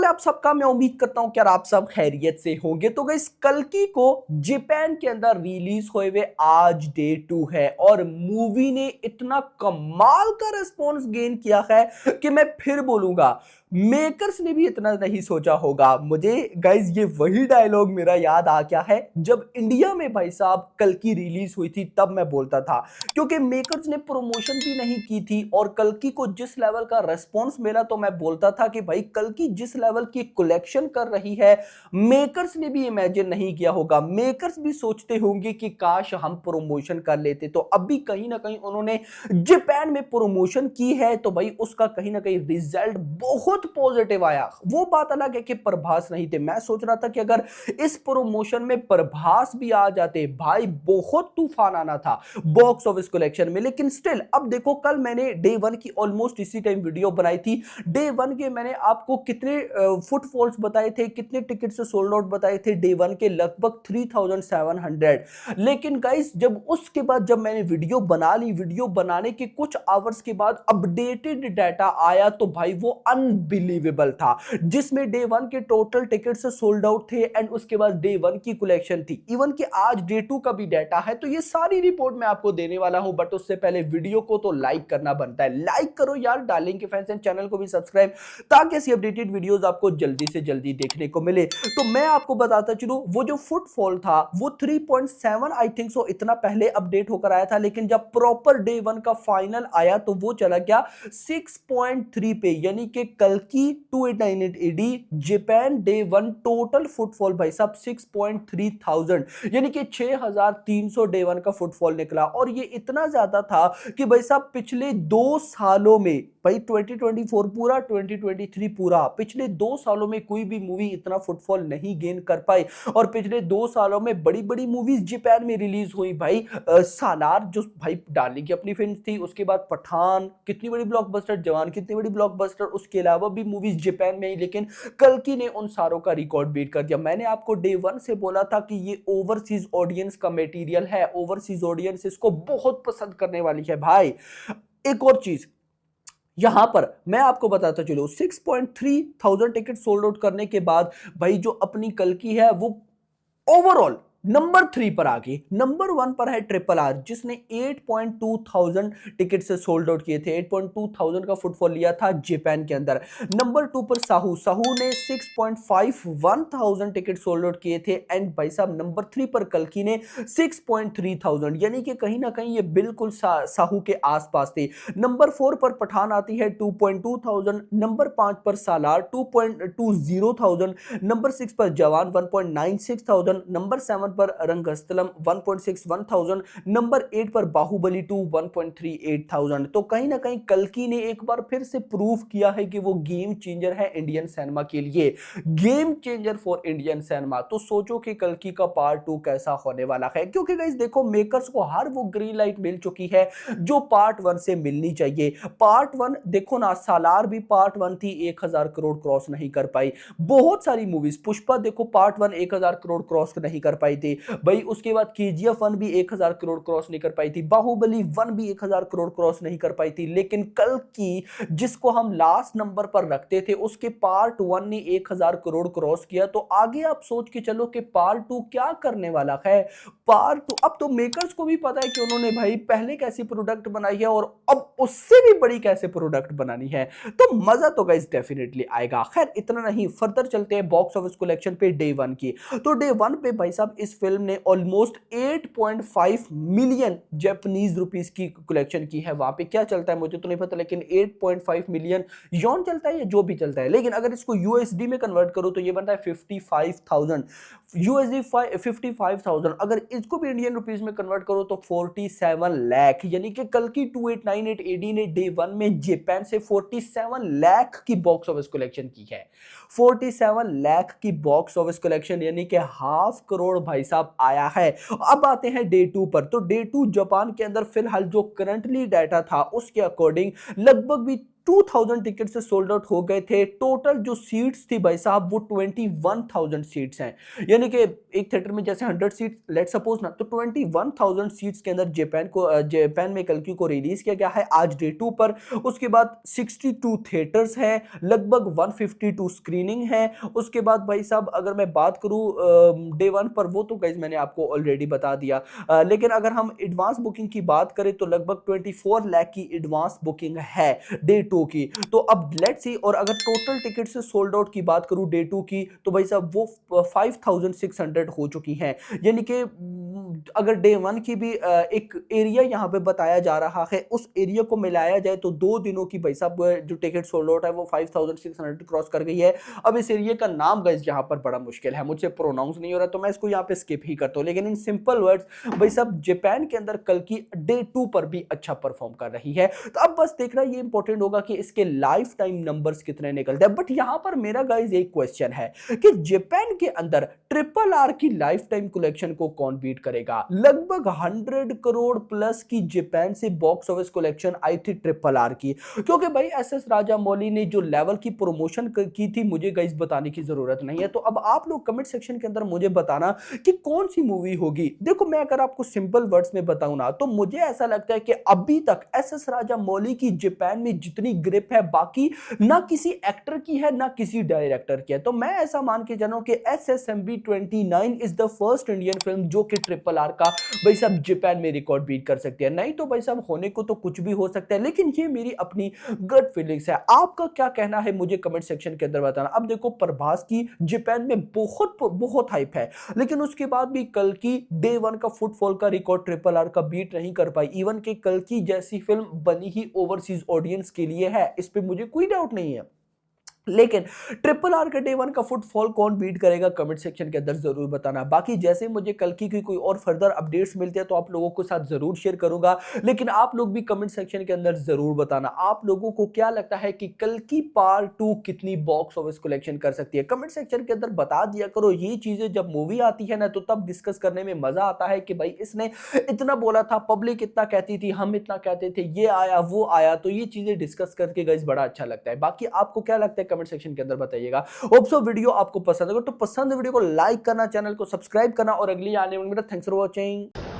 आप सबका मैं उम्मीद करता हूं कि यार आप सब खैरियत से होंगे। तो गाइस कल्कि को जापान के अंदर रिलीज हुए हुए आज डे 2 है और मूवी ने इतना कमाल का रिस्पॉन्स गेन किया है कि मैं फिर बोलूंगा मेकर्स ने भी इतना नहीं सोचा होगा। मुझे गाइस ये वही डायलॉग मेरा याद आ गया है जब इंडिया में भाई साहब कल्कि रिलीज हुई थी, तब मैं बोलता था, क्योंकि मेकर्स ने प्रमोशन भी नहीं की थी और कल्कि को जिस लेवल का रेस्पॉन्स मिला तो मैं बोलता था कि भाई कल्कि जिस लेवल की कलेक्शन कर रही है मेकर्स ने भी इमेजिन नहीं किया होगा। मेकर्स भी सोचते होंगे कि काश हम प्रमोशन कर लेते। तो अब भी कहीं ना कहीं उन्होंने जापान में प्रमोशन की है तो भाई उसका कहीं ना कहीं रिजल्ट बहुत पॉजिटिव आया। वो बात अलग है कि प्रभास नहीं थे। मैं सोच रहा था कि अगर इस प्रमोशन में प्रभास भी आ जाते भाई बहुत तूफान आना था बॉक्स ऑफिस कलेक्शन में। लेकिन स्टिल अब देखो, कल मैंने डे 1 की ऑलमोस्ट इसी टाइम वीडियो बनाई थी। डे 1 के मैंने आपको कितने फुटफॉल्स बताए थे, कितने टिकट से सोल्ड आउट बताए थे डे 1 के, लगभग 3700। लेकिन गाइस जब उसके बाद जब मैंने वीडियो बना ली, वीडियो बनाने के कुछ आवर्स के बाद अपडेटेड डाटा आया तो भाई वो अनबिलीवेबल था, जिसमें डे 1 के टोटल टिकट से सोल्ड आउट थे एंड उसके बाद डे 1 की कलेक्शन थी। इवन कि आज डे 2 का भी डाटा है। तो ये सारी रिपोर्ट मैं आपको देने वाला हूं, बट उससे पहले वीडियो को तो लाइक करना बनता है। लाइक करो यार डार्लिंग के फैंस एंड चैनल को भी सब्सक्राइब, ताकि ऐसी अपडेटेड वीडियोस आपको जल्दी से जल्दी देखने को मिले। तो मैं आपको बताता चलूं, वो जो फुटफॉल था वो 3.7 आई थिंक सो इतना पहले अपडेट होकर आया था, लेकिन जब प्रॉपर डे 1 का फाइनल आया तो वो चला गया 6.3 पे, यानी कि कल्कि 2898 AD Japan day 1 total footfall भाई साहब 6.3 थाउजेंड, यानी कि 6300 डे 1 का फुटफॉल निकला। और ये इतना ज्यादा था कि भाई साहब पिछले 2 सालों में, भाई 2024 पूरा 2023 पूरा, पिछले 2 सालों में कोई भी मूवी इतना फुटफॉल नहीं गेन कर पाई। और पिछले 2 सालों में बड़ी बड़ी मूवीज जापान में रिलीज हुई भाई। सालार जो भाई डार्लिंग की अपनी फिल्म थी, उसके बाद पठान कितनी बड़ी ब्लॉकबस्टर, जवान कितनी बड़ी ब्लॉकबस्टर, उसके अलावा भी मूवीज जापान में ही, लेकिन कल्कि ने उन सारों का रिकॉर्ड बीट कर दिया। मैंने आपको डे 1 से बोला था कि ये ओवरसीज ऑडियंस का मटेरियल है, ओवरसीज ऑडियंस इसको बहुत पसंद करने वाली है भाई। एक और चीज यहां पर मैं आपको बताता चलूं, 6.3 थाउजेंड टिकट सोल्ड आउट करने के बाद भाई जो अपनी कल्कि है वो ओवरऑल नंबर 3 पर आ गई। नंबर 1 पर है RRR, जिसने 8.2 थाउजेंड टिकट से सोल्ड आउट किए थे, 8.2 थाउजेंड का फुटफॉल लिया था जापान के अंदर। नंबर 2 पर साहू, साहू ने 6.51 थाउजेंड टिकट सोल्ड आउट किए थे। एंड भाई साहब नंबर 3 पर कल्कि ने 6.3 थाउजेंड, यानी कि कहीं ना कहीं ये बिल्कुल साहू के आसपास थे। नंबर 4 पर पठान आती है 2.2 थाउजेंड। नंबर 5 पर सालार 2.20 थाउजेंड। नंबर 6 पर जवान 1.96 थाउजेंड। नंबर 7 पर रंगस्थलम 1.61 थाउजेंड। नंबर 8 पर बाहुबली 2 1.38 थाउजेंड। तो कहीं ना कहीं कल्कि ने एक बार फिर से प्रूव किया है कि वो गेम चेंजर है इंडियन सिनेमा के लिए, game changer for Indian cinema. तो सोचो कि कल्कि का पार्ट 2 कैसा होने वाला है, क्योंकि गाइस देखो मेकर्स को हर वो ग्रीन लाइट मिल चुकी है जो पार्ट 1 से मिलनी चाहिए। पार्ट 1 देखो ना, सालार भी पार्ट 1 थी, 1000 करोड़ क्रॉस नहीं कर पाई। बहुत सारी मूवीज, पुष्पा देखो पार्ट 1 1000 करोड़ क्रॉस नहीं कर पाई थी भाई। उसके बाद KGF 1 भी 1000 करोड़ क्रॉस नहीं कर पाई थी। बाहुबली 1 भी 1000 करोड़ क्रॉस नहीं कर पाई थी। लेकिन कल्कि जिसको हम लास्ट नंबर पर रखते थे, उसके पार्ट 1 ने 1000 करोड़ क्रॉस किया। तो आगे आप सोच के चलो कि पार्ट 2 क्या करने वाला है। पार्ट 2 अब तो मेकर्स को भी पता है कि उन्होंने भाई पहले कैसी प्रोडक्ट बनाई है और अब उससे भी बड़ी कैसे प्रोडक्ट बनानी है। तो मजा तो गाइस डेफिनेटली आएगा। खैर इतना नहीं, फर्दर चलते हैं बॉक्स ऑफिस कलेक्शन पे डे 1 की। तो डे 1 पे भाई साहब इस फिल्म ने ऑलमोस्ट 8.5 मिलियन जापानीज रुपीस की कलेक्शन की है। वहां पे क्या चलता है मुझे तो नहीं पता, लेकिन 8.5 मिलियन यॉन चलता है या जो भी चलता है, लेकिन अगर इसको यूएसडी में कन्वर्ट करो तो ये बनता है 55,000 यूएसडी, 55,000। अगर इसको भी इंडियन रुपीस में कन्वर्ट करो तो 47 लाख, यानी कि कल्कि 2898 एडी ने डे 1 में जापान से 47 लाख की बॉक्स ऑफिस कलेक्शन की है। 47 लाख की बॉक्स ऑफिस कलेक्शन, यानी कि ½ करोड़ भाई साहब आया है। अब आते हैं डे 2 पर। तो डे 2 जापान के अंदर फिलहाल जो करंटली डाटा था उसके अकॉर्डिंग लगभग भी 22,000 टिकट से सोल्ड आउट हो गए थे। टोटल जो सीट्स थी भाई साहब वो 21,000 सीट्स हैं, यानी कि एक थिएटर में जैसे 100 सीट्स लेट सपोज ना, तो 21,000 सीट्स के अंदर जापान में कल्कि को रिलीज किया गया है आज डे 2 पर। उसके बाद 62 थिएटर्स हैं, लगभग 152 स्क्रीनिंग है। उसके बाद भाई साहब अगर मैं बात करूं डे 1 पर, वो तो गाइस मैंने आपको ऑलरेडी बता दिया। लेकिन अगर हम एडवांस बुकिंग की बात करें तो लगभग 24 लाख की एडवांस बुकिंग है डे 2 की। तो अब लेट्स सी, और अगर टोटल टिकट से सोल्ड आउट की बात करूं डे 2 की, तो भाई साहब वो 5600 हो चुकी हैं। यानी कि अगर डे 1 की भी एक एरिया यहां पे बताया जा रहा है, उस एरिया को मिलाया जाए तो 2 दिनों की भाई साहब जो टिकट सोल्ड आउट है वो 5600 क्रॉस कर गई है। अब इस एरिया का नाम गाइस यहां पर बड़ा मुश्किल है, मुझसे प्रोनाउंस नहीं हो रहा, तो मैं इसको यहां पे स्किप ही करता हूं। लेकिन इन सिंपल वर्ड्स भाई साहब जापान के अंदर कल की डे 2 पर भी अच्छा परफॉर्म कर रही है। तो अब बस देखना ये इंपॉर्टेंट होगा कि इसके लाइफ टाइम नंबर्स कितने निकलते हैं। बट यहां पर मेरा गाइस एक क्वेश्चन है कि जापान के अंदर ट्रिपल आर की लाइफ टाइम कलेक्शन को कौन बीट करेगा। लगभग 100 करोड़ प्लस की जापान से बॉक्स ऑफिस कलेक्शन आई थी ट्रिपल आर की, क्योंकि भाई एसएस राजामौली ने जो लेवल की प्रमोशन की थी मुझे गाइस बताने की जरूरत नहीं है। तो अब आप लोग कमेंट सेक्शन के अंदर मुझे बताना कि कौन सी मूवी होगी। देखो मैं अगर आपको सिंपल वर्ड्स में बताऊं ना, तो मुझे ऐसा लगता है कि अभी तक एसएस राजामौली की जापान में जितनी ग्रिप है बाकी ना किसी एक्टर की है ना किसी डायरेक्टर की है। तो मैं ऐसा मान के चलूं कि SSMB 29 is the first Indian film जो कि ट्रिपल आर का भाई साहब जापान में रिकॉर्ड बीट कर सकती है। नहीं तो भाई साहब होने को तो कुछ भी हो सकता है, लेकिन ये मेरी अपनी गट फीलिंग्स है। आपका क्या कहना है मुझे कमेंट सेक्शन के अंदर बताना। अब देखो प्रभास की जापान में बहुत बहुत हाइप है, लेकिन उसके बाद भी कल की डे 1 का फुटफॉल का रिकॉर्ड ट्रिपल आर का बीट नहीं कर पाई। इवन के कल की जैसी फिल्म बनी ही ओवरसीज ऑडियंस के लिए है, इस पे मुझे कोई डाउट नहीं है। लेकिन ट्रिपल आर के डे 1 का फुटफॉल कौन बीट करेगा कमेंट सेक्शन के अंदर जरूर बताना। बाकी जैसे मुझे कल की कोई और फर्दर अपडेट्स मिलते हैं तो आप लोगों के साथ जरूर शेयर करूंगा, लेकिन आप लोग भी कमेंट सेक्शन के अंदर जरूर बताना आप लोगों को क्या लगता है कि कल की पार्ट 2 कितनी बॉक्स ऑफिस कलेक्शन कर सकती है। कमेंट सेक्शन के अंदर बता दिया करो। ये चीजें जब मूवी आती है ना तो तब डिस्कस करने में मजा आता है कि भाई इसने इतना बोला था, पब्लिक इतना कहती थी, हम इतना कहते थे, ये आया वो आया, तो ये चीजें डिस्कस करके गाइस बड़ा अच्छा लगता है। बाकी आपको क्या लगता है कमेंट सेक्शन के अंदर बताइएगा। होप सो वीडियो आपको पसंद होगा, तो पसंद वीडियो को लाइक करना, चैनल को सब्सक्राइब करना, और अगली आने वाली वीडियो। Thanks for watching.